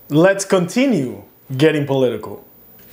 let's continue getting political.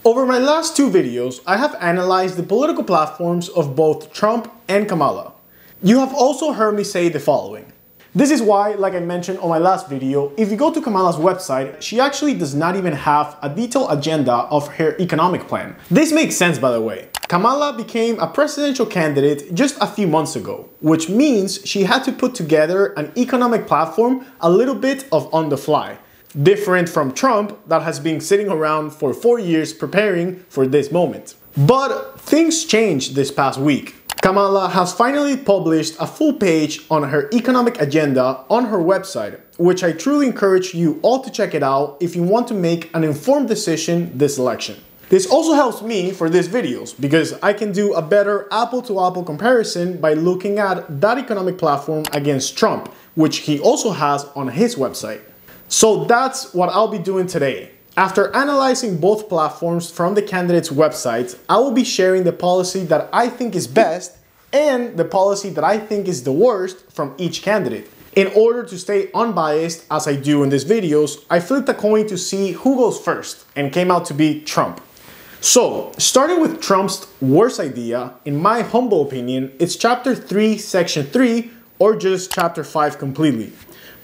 Over my last two videos, I have analyzed the political platforms of both Trump and Kamala. You have also heard me say the following. This is why, like I mentioned on my last video, if you go to Kamala's website, she actually does not even have a detailed agenda of her economic plan. This makes sense, by the way. Kamala became a presidential candidate just a few months ago, which means she had to put together an economic platform a little bit on the fly. Different from Trump that has been sitting around for 4 years preparing for this moment. But things changed this past week. Kamala has finally published a full page on her economic agenda on her website, which I truly encourage you all to check it out if you want to make an informed decision this election. This also helps me for these videos because I can do a better apple-to-apple comparison by looking at that economic platform against Trump, which he also has on his website. So that's what I'll be doing today. After analyzing both platforms from the candidates' websites, I will be sharing the policy that I think is best and the policy that I think is the worst from each candidate. In order to stay unbiased, as I do in these videos, I flipped a coin to see who goes first and came out to be Trump. So, starting with Trump's worst idea, in my humble opinion, it's Chapter 3, Section 3, or just Chapter 5 completely.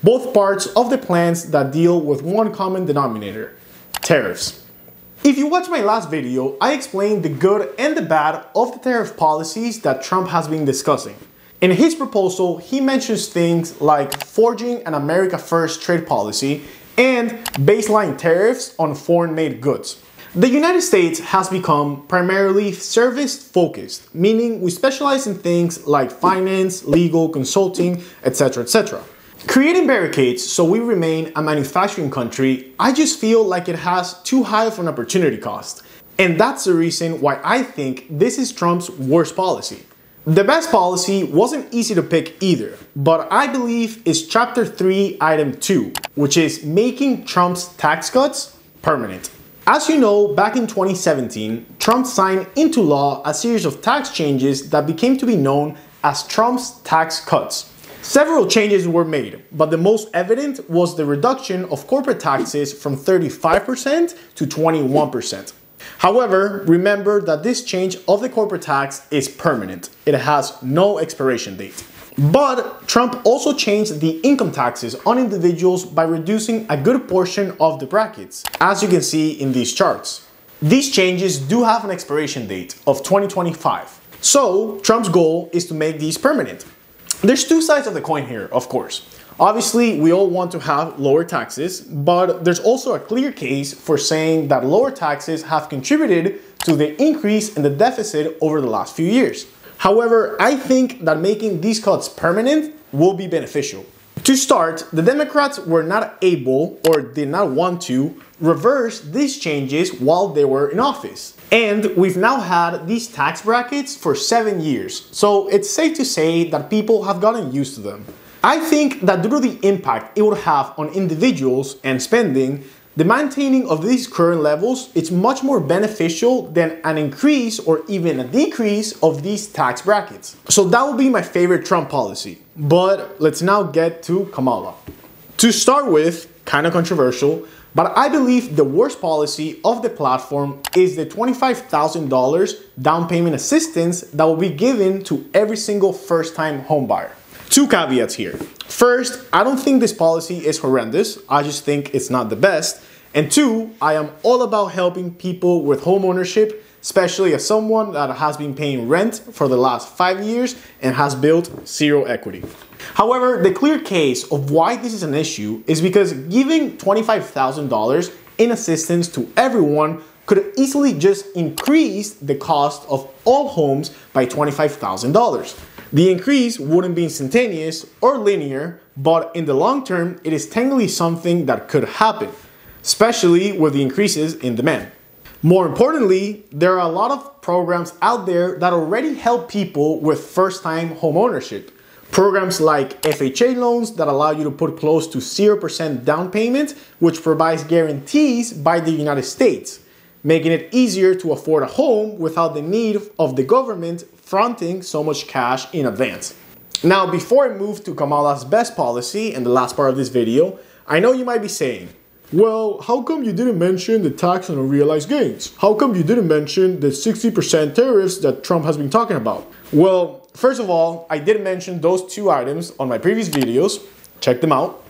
Both parts of the plans that deal with one common denominator. Tariffs. If you watched my last video, I explained the good and the bad of the tariff policies that Trump has been discussing. In his proposal, he mentions things like forging an America First trade policy and baseline tariffs on foreign-made goods. The United States has become primarily service-focused, meaning we specialize in things like finance, legal, consulting, etc., etc. Creating barricades so we remain a manufacturing country, I just feel like it has too high of an opportunity cost. And that's the reason why I think this is Trump's worst policy. The best policy wasn't easy to pick either, but I believe is Chapter 3, Item 2, which is making Trump's tax cuts permanent. As you know, back in 2017, Trump signed into law a series of tax changes that became to be known as Trump's tax cuts. Several changes were made, but the most evident was the reduction of corporate taxes from 35% to 21%. However, remember that this change of the corporate tax is permanent. It has no expiration date. But Trump also changed the income taxes on individuals by reducing a good portion of the brackets, as you can see in these charts. These changes do have an expiration date of 2025. So Trump's goal is to make these permanent. There's two sides of the coin here, of course. Obviously, we all want to have lower taxes, but there's also a clear case for saying that lower taxes have contributed to the increase in the deficit over the last few years. However, I think that making these cuts permanent will be beneficial. To start, the Democrats were not able or did not want to reverse these changes while they were in office. And we've now had these tax brackets for 7 years, so it's safe to say that people have gotten used to them. I think that due to the impact it would have on individuals and spending, the maintaining of these current levels is much more beneficial than an increase or even a decrease of these tax brackets. So that would be my favorite Trump policy. But let's now get to Kamala. To start with, kind of controversial, but I believe the worst policy of the platform is the $25,000 down payment assistance that will be given to every single first-time homebuyer. Two caveats here. First, I don't think this policy is horrendous. I just think it's not the best. And two, I am all about helping people with home ownership, especially as someone that has been paying rent for the last 5 years and has built zero equity. However, the clear case of why this is an issue is because giving $25,000 in assistance to everyone could easily just increase the cost of all homes by $25,000. The increase wouldn't be instantaneous or linear, but in the long term, it is technically something that could happen, especially with the increases in demand. More importantly, there are a lot of programs out there that already help people with first-time home ownership. Programs like FHA loans that allow you to put close to 0% down payment, which provides guarantees by the United States, making it easier to afford a home without the need of the government fronting so much cash in advance. Now, before I move to Kamala's best policy and the last part of this video, I know you might be saying, Well, how come you didn't mention the tax on unrealized gains? How come you didn't mention the 60% tariffs that Trump has been talking about? Well, first of all, I did mention those two items on my previous videos. Check them out.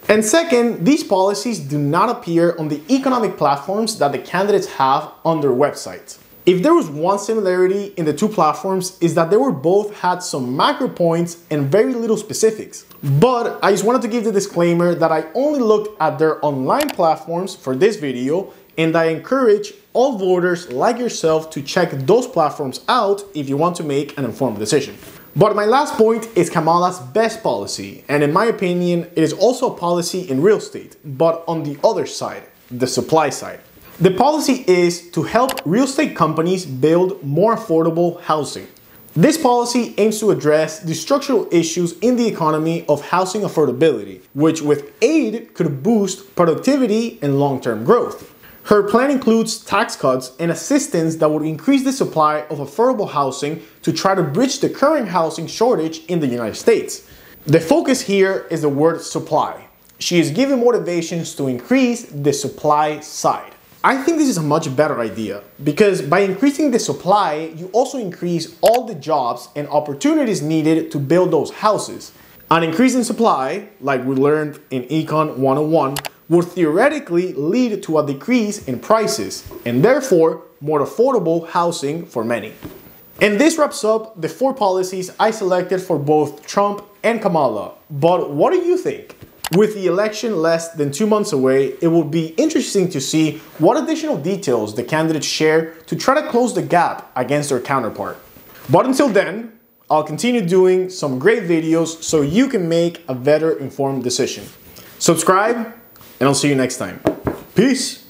And second, these policies do not appear on the economic platforms that the candidates have on their websites. If there was one similarity in the two platforms, is that they were both had some macro points and very little specifics. But I just wanted to give the disclaimer that I only looked at their online platforms for this video, and I encourage all voters like yourself to check those platforms out if you want to make an informed decision. But my last point is Kamala's best policy, and in my opinion, it is also a policy in real estate, but on the other side, the supply side. The policy is to help real estate companies build more affordable housing. This policy aims to address the structural issues in the economy of housing affordability, which with aid could boost productivity and long-term growth. Her plan includes tax cuts and assistance that would increase the supply of affordable housing to try to bridge the current housing shortage in the United States. The focus here is the word supply. She is giving motivations to increase the supply side. I think this is a much better idea because by increasing the supply, you also increase all the jobs and opportunities needed to build those houses. An increase in supply, like we learned in Econ 101, would theoretically lead to a decrease in prices and therefore more affordable housing for many. And this wraps up the 4 policies I selected for both Trump and Kamala. But what do you think? With the election less than 2 months away, it will be interesting to see what additional details the candidates share to try to close the gap against their counterpart. But until then, I'll continue doing some great videos so you can make a better informed decision. Subscribe, and I'll see you next time. Peace!